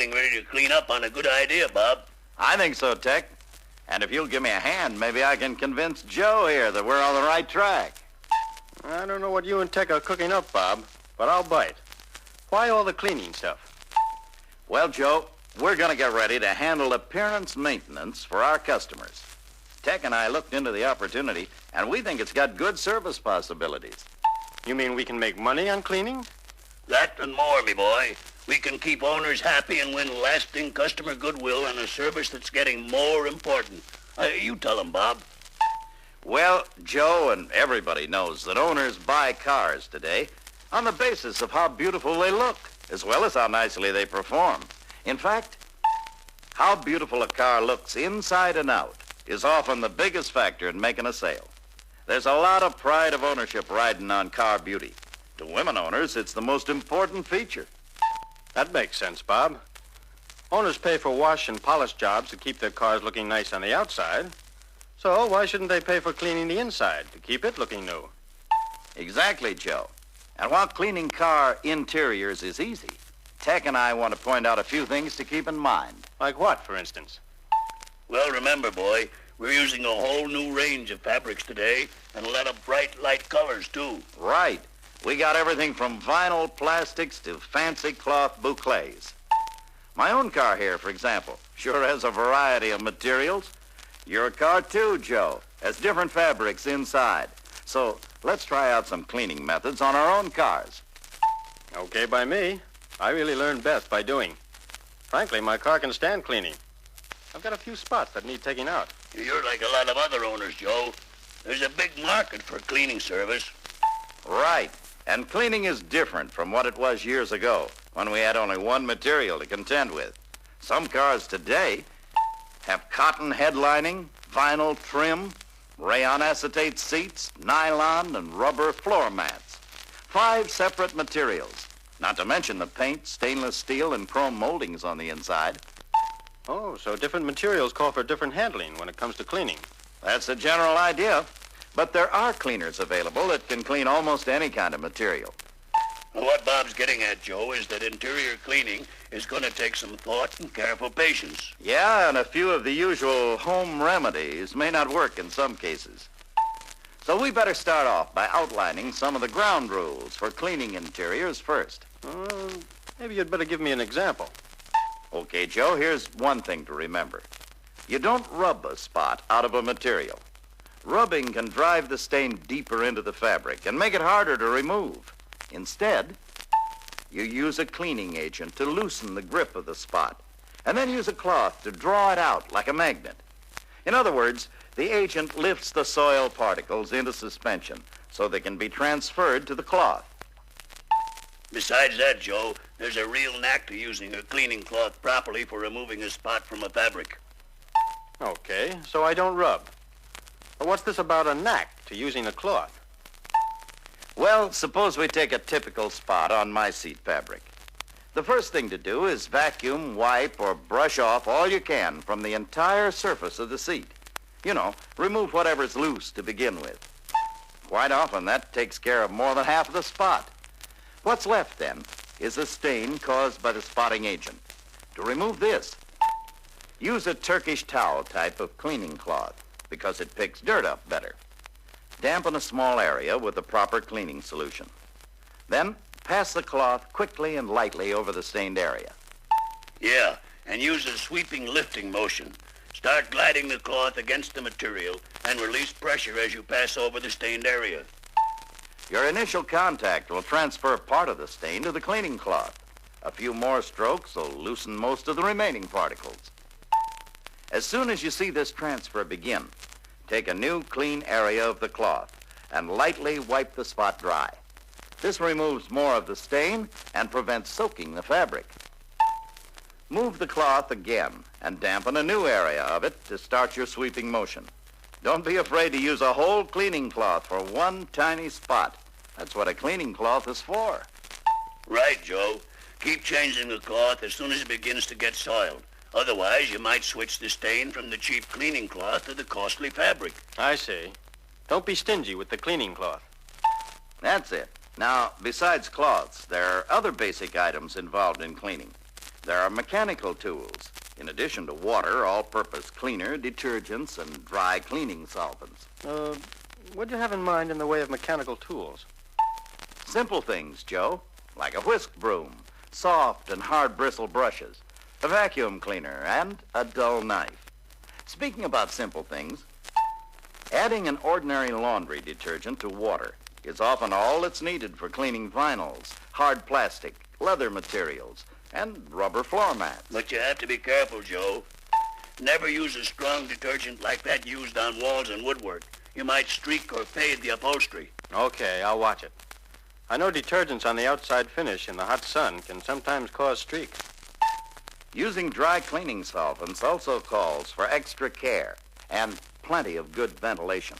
getting ready to clean up on a good idea, Bob. I think so, Tech. And if you'll give me a hand, maybe I can convince Joe here that we're on the right track. I don't know what you and Tech are cooking up, Bob, but I'll bite. Why all the cleaning stuff? Well, Joe, we're going to get ready to handle appearance maintenance for our customers. Tech and I looked into the opportunity, and we think it's got good service possibilities. You mean we can make money on cleaning? That and more, me boy. We can keep owners happy and win lasting customer goodwill and a service that's getting more important. You tell them, Bob. Well, Joe and everybody knows that owners buy cars today on the basis of how beautiful they look, as well as how nicely they perform. In fact, how beautiful a car looks inside and out is often the biggest factor in making a sale. There's a lot of pride of ownership riding on car beauty. To women owners, it's the most important feature. That makes sense, Bob. Owners pay for wash and polish jobs to keep their cars looking nice on the outside. So why shouldn't they pay for cleaning the inside to keep it looking new? Exactly, Joe. And while cleaning car interiors is easy, Tech and I want to point out a few things to keep in mind. Like what, for instance? Well, remember, boy, we're using a whole new range of fabrics today and a lot of bright, light colors, too. Right. We got everything from vinyl plastics to fancy cloth bouclés. My own car here, for example, sure has a variety of materials. Your car, too, Joe, has different fabrics inside. So let's try out some cleaning methods on our own cars. Okay by me. I really learn best by doing. Frankly, my car can stand cleaning. I've got a few spots that need taking out. You're like a lot of other owners, Joe. There's a big market for cleaning service. Right. And cleaning is different from what it was years ago, when we had only one material to contend with. Some cars today have cotton headlining, vinyl trim, rayon acetate seats, nylon, and rubber floor mats. 5 separate materials, not to mention the paint, stainless steel, and chrome moldings on the inside. Oh, so different materials call for different handling when it comes to cleaning. That's the general idea. But there are cleaners available that can clean almost any kind of material. Well, what Bob's getting at, Joe, is that interior cleaning is going to take some thought and careful patience. Yeah, and a few of the usual home remedies may not work in some cases. So we better start off by outlining some of the ground rules for cleaning interiors first. Maybe you'd better give me an example. Okay, Joe, here's one thing to remember. You don't rub a spot out of a material. Rubbing can drive the stain deeper into the fabric and make it harder to remove. Instead, you use a cleaning agent to loosen the grip of the spot, and then use a cloth to draw it out like a magnet. In other words, the agent lifts the soil particles into suspension so they can be transferred to the cloth. Besides that, Joe, there's a real knack to using a cleaning cloth properly for removing a spot from a fabric. Okay, so I don't rub. But what's this about a knack to using a cloth? Well, suppose we take a typical spot on my seat fabric. The first thing to do is vacuum, wipe, or brush off all you can from the entire surface of the seat. You know, remove whatever's loose to begin with. Quite often, that takes care of more than half of the spot. What's left, then, is a stain caused by the spotting agent. To remove this, use a Turkish towel type of cleaning cloth, because it picks dirt up better. Dampen a small area with the proper cleaning solution. Then, pass the cloth quickly and lightly over the stained area. Yeah, and use a sweeping lifting motion. Start gliding the cloth against the material and release pressure as you pass over the stained area. Your initial contact will transfer part of the stain to the cleaning cloth. A few more strokes will loosen most of the remaining particles. As soon as you see this transfer begin, take a new clean area of the cloth and lightly wipe the spot dry. This removes more of the stain and prevents soaking the fabric. Move the cloth again and dampen a new area of it to start your sweeping motion. Don't be afraid to use a whole cleaning cloth for one tiny spot. That's what a cleaning cloth is for. Right, Joe. Keep changing the cloth as soon as it begins to get soiled. Otherwise, you might switch the stain from the cheap cleaning cloth to the costly fabric. I see. Don't be stingy with the cleaning cloth. That's it. Now, besides cloths, there are other basic items involved in cleaning. There are mechanical tools. In addition to water, all-purpose cleaner, detergents, and dry cleaning solvents. What do you have in mind in the way of mechanical tools? Simple things, Joe, like a whisk broom, soft and hard bristle brushes, a vacuum cleaner, and a dull knife. Speaking about simple things, adding an ordinary laundry detergent to water is often all that's needed for cleaning vinyls, hard plastic, leather materials, and rubber floor mats. But you have to be careful, Joe. Never use a strong detergent like that used on walls and woodwork. You might streak or fade the upholstery. Okay, I'll watch it. I know detergents on the outside finish in the hot sun can sometimes cause streaks. Using dry cleaning solvents also calls for extra care and plenty of good ventilation.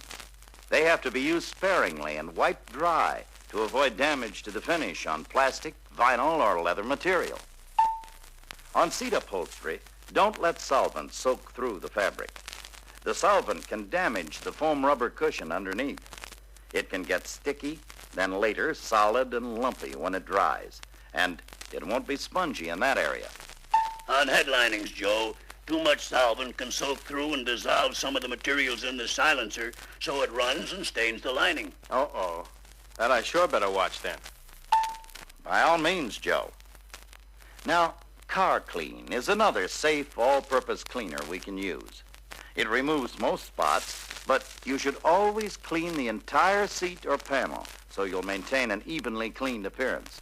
They have to be used sparingly and wiped dry to avoid damage to the finish on plastic, vinyl, or leather material. On seat upholstery, don't let solvent soak through the fabric. The solvent can damage the foam rubber cushion underneath. It can get sticky, then later solid and lumpy when it dries, and it won't be spongy in that area. On headlinings, Joe, too much solvent can soak through and dissolve some of the materials in the silencer, so it runs and stains the lining. Uh-oh. That I sure better watch then. By all means, Joe. Now, Car Clean is another safe, all-purpose cleaner we can use. It removes most spots, but you should always clean the entire seat or panel so you'll maintain an evenly cleaned appearance.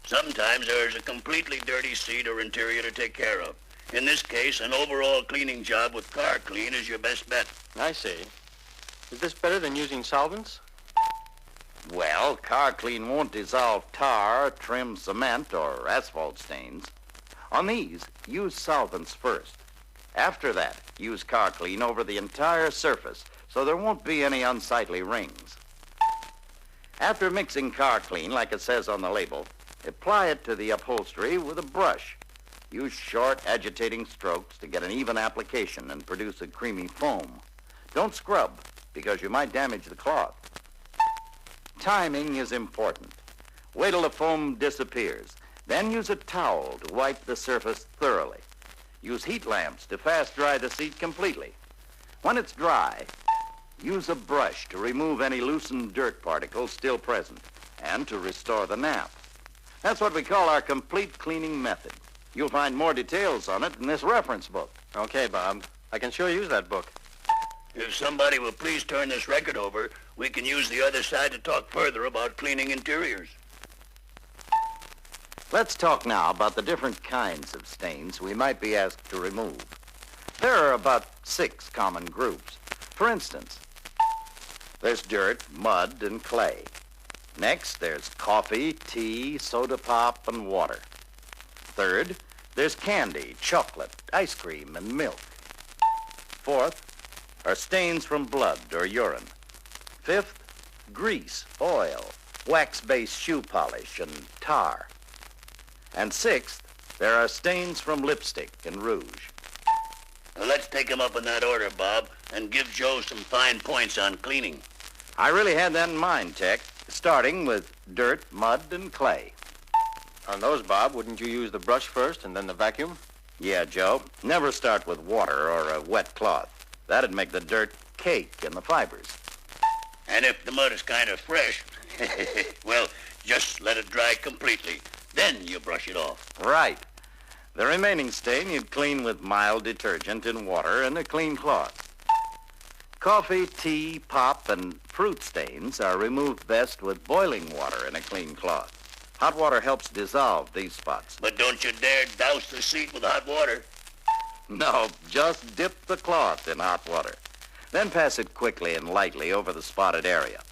Sometimes there's a completely dirty seat or interior to take care of. In this case, an overall cleaning job with Car Clean is your best bet. I see. Is this better than using solvents? Well, Car Clean won't dissolve tar, trim cement, or asphalt stains. On these, use solvents first. After that, use Car Clean over the entire surface so there won't be any unsightly rings. After mixing Car Clean, like it says on the label, apply it to the upholstery with a brush. Use short, agitating strokes to get an even application and produce a creamy foam. Don't scrub, because you might damage the cloth. Timing is important. Wait till the foam disappears. Then use a towel to wipe the surface thoroughly. Use heat lamps to fast dry the seat completely. When it's dry, use a brush to remove any loosened dirt particles still present and to restore the nap. That's what we call our complete cleaning method. You'll find more details on it in this reference book. Okay, Bob. I can sure use that book. If somebody will please turn this record over, we can use the other side to talk further about cleaning interiors. Let's talk now about the different kinds of stains we might be asked to remove. There are about 6 common groups. For instance, there's dirt, mud, and clay. Next, there's coffee, tea, soda pop, and water. Third, there's candy, chocolate, ice cream, and milk. Fourth are stains from blood or urine. Fifth, grease, oil, wax-based shoe polish, and tar. And sixth, there are stains from lipstick and rouge. Well, let's take them up in that order, Bob, and give Joe some fine points on cleaning. I really had that in mind, Tech, starting with dirt, mud, and clay. On those, Bob, wouldn't you use the brush first and then the vacuum? Yeah, Joe. Never start with water or a wet cloth. That'd make the dirt cake in the fibers. And if the mud is kind of fresh, well, just let it dry completely. Then you brush it off. Right. The remaining stain you'd clean with mild detergent in water and a clean cloth. Coffee, tea, pop, and fruit stains are removed best with boiling water in a clean cloth. Hot water helps dissolve these spots. But don't you dare douse the seat with hot water. No, just dip the cloth in hot water. Then pass it quickly and lightly over the spotted area.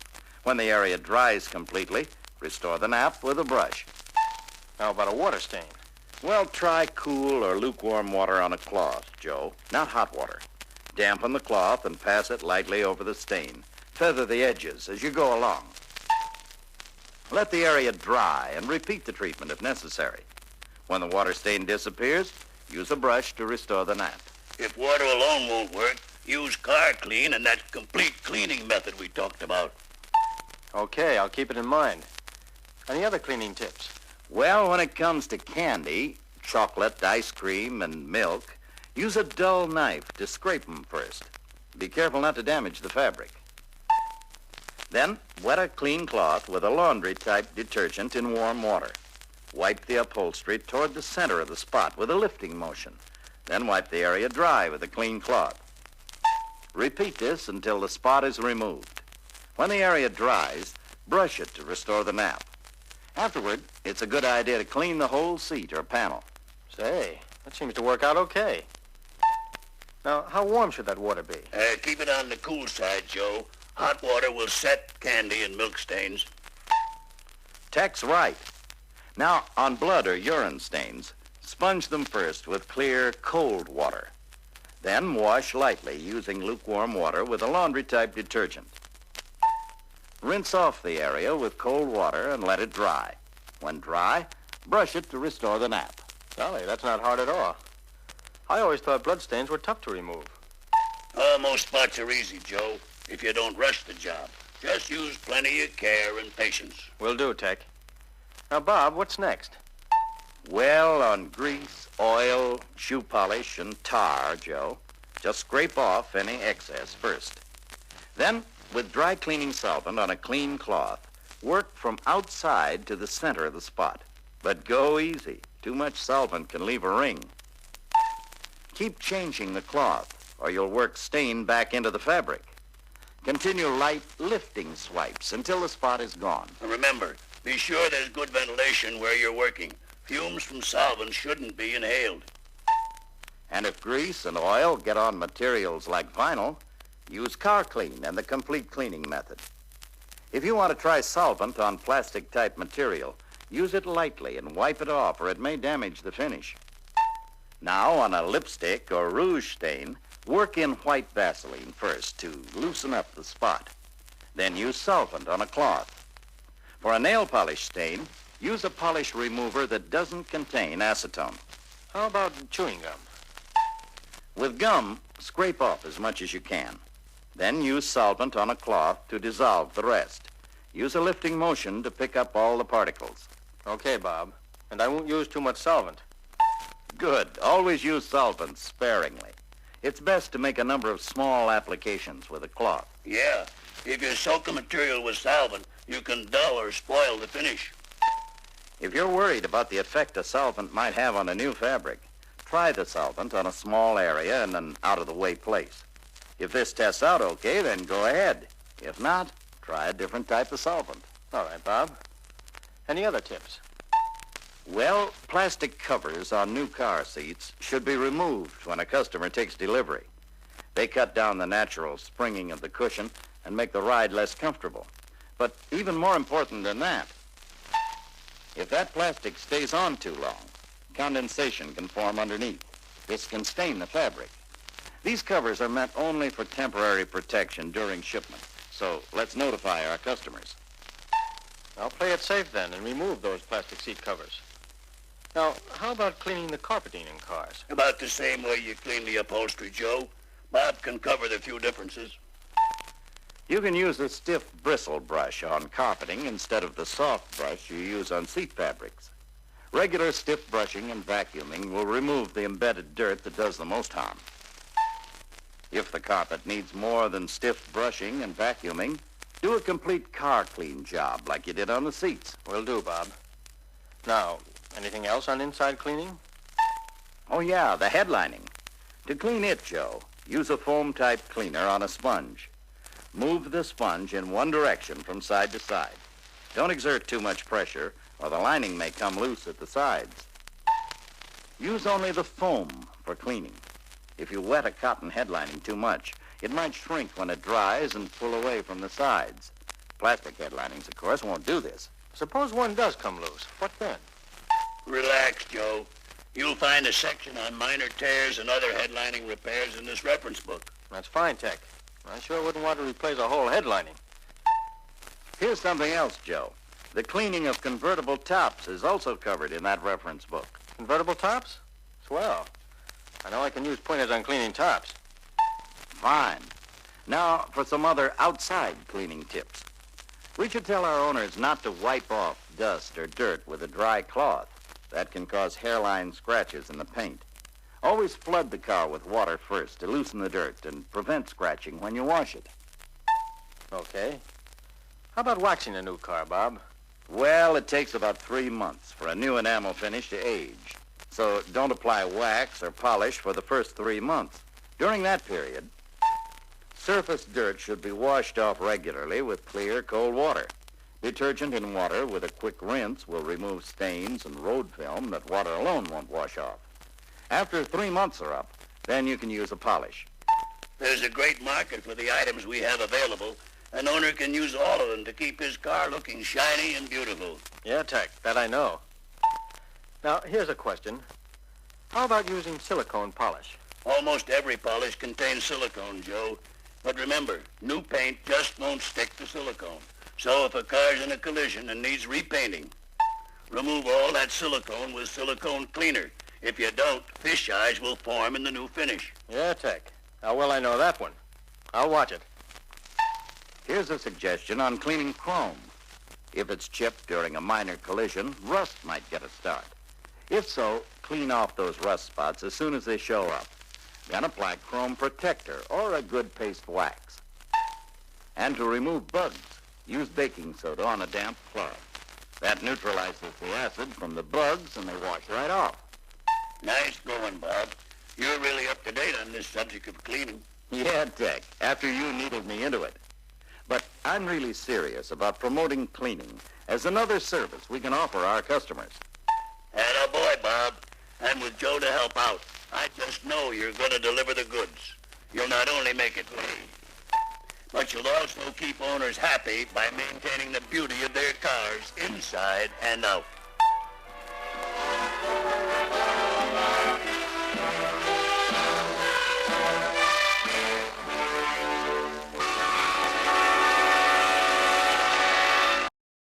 When the area dries completely, restore the nap with a brush. How about a water stain? Well, try cool or lukewarm water on a cloth, Joe, not hot water. Dampen the cloth and pass it lightly over the stain. Feather the edges as you go along. Let the area dry and repeat the treatment if necessary. When the water stain disappears, use a brush to restore the nap. If water alone won't work, use Car Clean and that complete cleaning method we talked about. Okay, I'll keep it in mind. Any other cleaning tips? Well, when it comes to candy, chocolate, ice cream, and milk, use a dull knife to scrape them first. Be careful not to damage the fabric. Then, wet a clean cloth with a laundry-type detergent in warm water. Wipe the upholstery toward the center of the spot with a lifting motion. Then wipe the area dry with a clean cloth. Repeat this until the spot is removed. When the area dries, brush it to restore the nap. Afterward, it's a good idea to clean the whole seat or panel. Say, that seems to work out okay. Now, how warm should that water be? Keep it on the cool side, Joe. Hot water will set candy and milk stains. Tech's right. Now, on blood or urine stains, sponge them first with clear, cold water. Then wash lightly using lukewarm water with a laundry-type detergent. Rinse off the area with cold water and let it dry. When dry, brush it to restore the nap. Golly, that's not hard at all. I always thought bloodstains were tough to remove. Most spots are easy, Joe, if you don't rush the job. Just use plenty of care and patience. Will do, Tech. Now, Bob, what's next? Well, on grease, oil, shoe polish, and tar, Joe, just scrape off any excess first. Then, with dry cleaning solvent on a clean cloth, work from outside to the center of the spot. But go easy. Too much solvent can leave a ring. Keep changing the cloth, or you'll work stain back into the fabric. Continue light lifting swipes until the spot is gone. And remember, be sure there's good ventilation where you're working. Fumes from solvent shouldn't be inhaled. And if grease and oil get on materials like vinyl, use Car Clean and the complete cleaning method. If you want to try solvent on plastic-type material, use it lightly and wipe it off, or it may damage the finish. Now, on a lipstick or rouge stain, work in white Vaseline first to loosen up the spot. Then use solvent on a cloth. For a nail polish stain, use a polish remover that doesn't contain acetone. How about chewing gum? With gum, scrape off as much as you can. Then use solvent on a cloth to dissolve the rest. Use a lifting motion to pick up all the particles. Okay, Bob. And I won't use too much solvent. Good. Always use solvent sparingly. It's best to make a number of small applications with a cloth. Yeah, if you soak a material with solvent, you can dull or spoil the finish. If you're worried about the effect a solvent might have on a new fabric, try the solvent on a small area in an out-of-the-way place. If this tests out okay, then go ahead. If not, try a different type of solvent. All right, Bob. Any other tips? Well, plastic covers on new car seats should be removed when a customer takes delivery. They cut down the natural springing of the cushion and make the ride less comfortable. But even more important than that, if that plastic stays on too long, condensation can form underneath. This can stain the fabric. These covers are meant only for temporary protection during shipment, so let's notify our customers. I'll play it safe then and remove those plastic seat covers. Now, how about cleaning the carpeting in cars? About the same way you clean the upholstery, Joe. Bob can cover the few differences. You can use a stiff bristle brush on carpeting instead of the soft brush you use on seat fabrics. Regular stiff brushing and vacuuming will remove the embedded dirt that does the most harm. If the carpet needs more than stiff brushing and vacuuming, do a complete car clean job like you did on the seats. Will do, Bob. Now, anything else on inside cleaning? Oh, yeah, the headlining. To clean it, Joe, use a foam-type cleaner on a sponge. Move the sponge in one direction from side to side. Don't exert too much pressure, or the lining may come loose at the sides. Use only the foam for cleaning. If you wet a cotton headlining too much, it might shrink when it dries and pull away from the sides. Plastic headlinings, of course, won't do this. Suppose one does come loose. What then? Relax, Joe. You'll find a section on minor tears and other headlining repairs in this reference book. That's fine, Tech. I sure wouldn't want to replace a whole headlining. Here's something else, Joe. The cleaning of convertible tops is also covered in that reference book. Convertible tops? Swell. I know I can use pointers on cleaning tops. Fine. Now for some other outside cleaning tips. We should tell our owners not to wipe off dust or dirt with a dry cloth. That can cause hairline scratches in the paint. Always flood the car with water first to loosen the dirt and prevent scratching when you wash it. Okay. How about waxing a new car, Bob? Well, it takes about 3 months for a new enamel finish to age. So don't apply wax or polish for the first 3 months. During that period, surface dirt should be washed off regularly with clear, cold water. Detergent in water with a quick rinse will remove stains and road film that water alone won't wash off. After 3 months are up, then you can use a polish. There's a great market for the items we have available. An owner can use all of them to keep his car looking shiny and beautiful. Yeah, Tech, that I know. Now, here's a question. How about using silicone polish? Almost every polish contains silicone, Joe. But remember, new paint just won't stick to silicone. So if a car's in a collision and needs repainting, remove all that silicone with silicone cleaner. If you don't, fish eyes will form in the new finish. Yeah, Tech. How well I know that one. I'll watch it. Here's a suggestion on cleaning chrome. If it's chipped during a minor collision, rust might get a start. If so, clean off those rust spots as soon as they show up. Then apply chrome protector or a good paste wax. And to remove bugs, use baking soda on a damp cloth. That neutralizes the acid from the bugs and they wash right off. Nice going, Bob. You're really up to date on this subject of cleaning. Yeah, Tech, after you needled me into it. But I'm really serious about promoting cleaning as another service we can offer our customers. Attaboy, Bob. And with Joe to help out, I just know you're going to deliver the goods. You'll not only make it pay, but you'll also keep owners happy by maintaining the beauty of their cars inside and out.